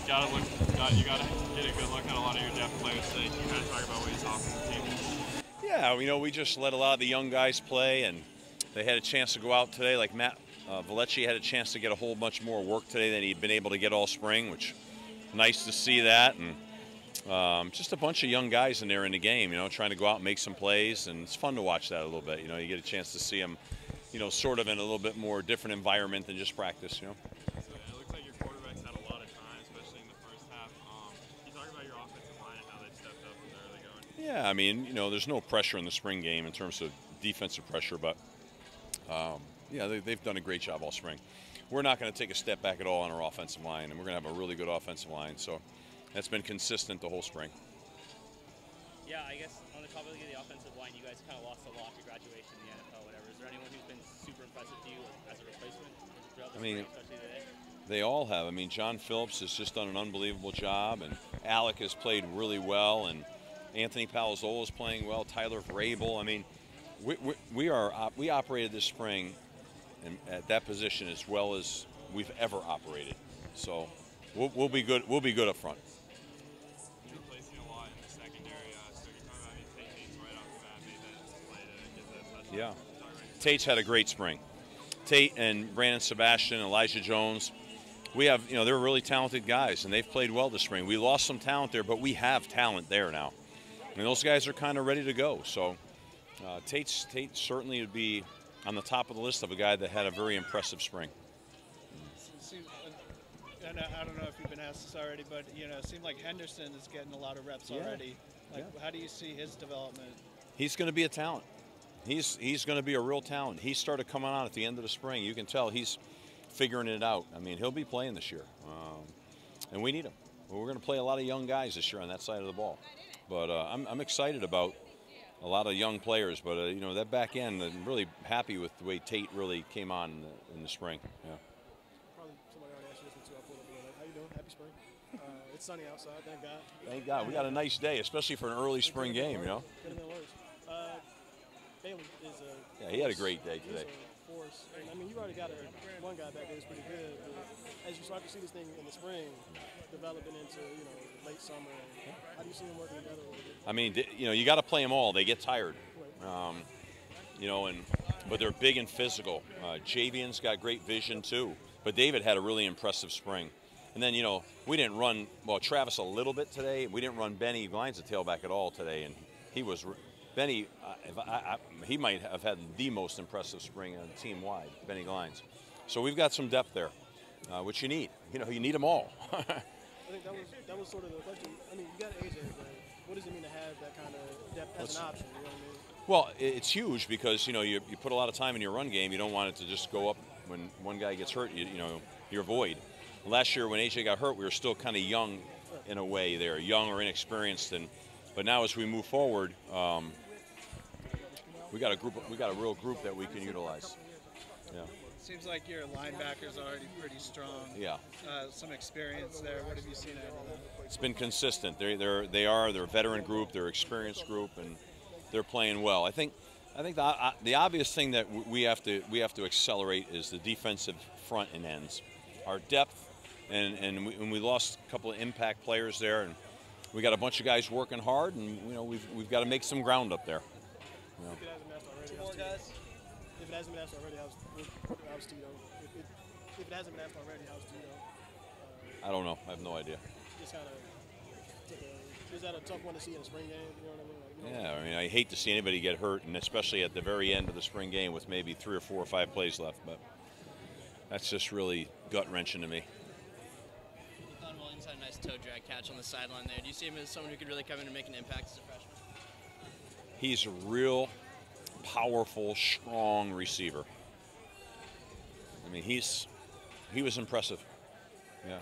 You gotta get a good look at a lot of your depth players today. Can you kind of talk about what you saw from the team? Yeah, we just let a lot of the young guys play, and they had a chance to go out today. Like Matt Vellecci had a chance to get a whole bunch more work today than he'd been able to get all spring, which nice to see that. And just a bunch of young guys in there in the game, trying to go out and make some plays, and it's fun to watch that a little bit. You get a chance to see them, sort of in a little bit more different environment than just practice. So it looks like your quarterbacks had a lot of time, especially in the first half. Can you talk about your offensive line and how they stepped up from the early going? Yeah, there's no pressure in the spring game in terms of defensive pressure, but they've done a great job all spring. We're not going to take a step back at all on our offensive line, and we're going to have a really good offensive line. So that's been consistent the whole spring. Yeah, I guess on the topic of the offensive line, you guys kind of lost a lot to graduation in the NFL, whatever. Is there anyone who's been super impressive to you as a replacement throughout the spring, especially today? They all have. John Phillips has just done an unbelievable job, and Alec has played really well, and Anthony Palazzolo is playing well. Tyler Vrabel. We operated this spring at that position as well as we've ever operated. So we'll be good. We'll be good up front. You're replacing a lot in the secondary. So you're talking about Tate's right off the bat, made that play to get that touchdown. Yeah, Tate's had a great spring. Tate and Brandon Sebastian, Elijah Jones. We have, they're really talented guys, and they've played well this spring. We lost some talent there, but we have talent there now. Those guys are kind of ready to go. So Tate certainly would be on the top of the list of a guy that had a very impressive spring. And I don't know if you've been asked this already, but it seemed like Henderson is getting a lot of reps already. How do you see his development? He's going to be a talent. He's going to be a real talent. He started coming on at the end of the spring. You can tell he's figuring it out. He'll be playing this year, and we need him. We're going to play a lot of young guys this year on that side of the ball. But I'm excited about a lot of young players. But that back end, I'm really happy with the way Tate really came on in the spring. Yeah. Probably somebody already asked you this one too. I'll pull up again. How you doing? Happy spring. It's sunny outside. Thank God. Thank God. We got a nice day, especially for an early spring game. Could have been worse. Bailey is a. Yeah, he had a great day today. Force. And, you already got one guy back there who's pretty good. But as you start to see this thing in the spring, developing into late summer, how do you see them working together a little bit? You got to play them all. They get tired, but they're big and physical. Javian's got great vision too. But David had a really impressive spring. And then we didn't run Travis a little bit today. We didn't run Benny Glines a tailback at all today, and he was. Benny, he might have had the most impressive spring team wide, Benny Glines. So we've got some depth there, which you need. You need them all. I think that was sort of the question. You got AJ, but what does it mean to have that kind of depth as an option? You know what I mean? Well, it's huge because you put a lot of time in your run game. You don't want it to just go up when one guy gets hurt. You're void. Last year when AJ got hurt, we were still kind of young in a way there, young or inexperienced, but now as we move forward. We got a real group that we can utilize. Yeah. Seems like your linebackers are already pretty strong. Yeah. Some experience there. What have you seen out of them? It's been consistent. They're a veteran group. They're an experienced group, and they're playing well. I think the obvious thing that we have to accelerate is the defensive front and ends. Our depth, and we lost a couple of impact players there, and we got a bunch of guys working hard, and we've got to make some ground up there. Yeah. If it hasn't been asked already, how's Tito? If it hasn't been asked already, how's Tito? I don't know. I have no idea. Just kind of, is that a tough one to see in a spring game? You know what I mean? Yeah, I hate to see anybody get hurt, and especially at the very end of the spring game with maybe 3 or 4 or 5 plays left. But that's just really gut-wrenching to me. Ethan Williams had a nice toe drag catch on the sideline there. Do you see him as someone who could really come in and make an impact as a freshman? He's a real powerful, strong receiver. He was impressive. Yeah.